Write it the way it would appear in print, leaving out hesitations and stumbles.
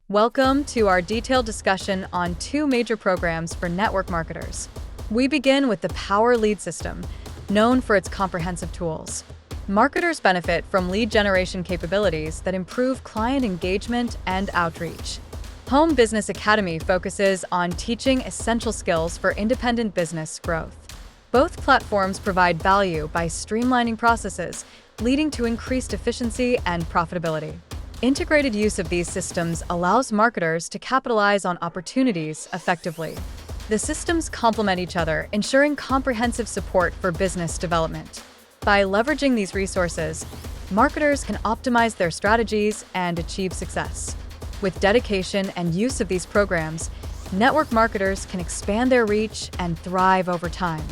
Welcome to our detailed discussion on two major programs for network marketers. We begin with the Power Lead System, known for its comprehensive tools. Marketers benefit from lead generation capabilities that improve client engagement and outreach. Home Business Academy focuses on teaching essential skills for independent business growth. Both platforms provide value by streamlining processes, leading to increased efficiency and profitability. Integrated use of these systems allows marketers to capitalize on opportunities effectively. The systems complement each other, ensuring comprehensive support for business development. By leveraging these resources, marketers can optimize their strategies and achieve success. With dedication and use of these programs, network marketers can expand their reach and thrive over time.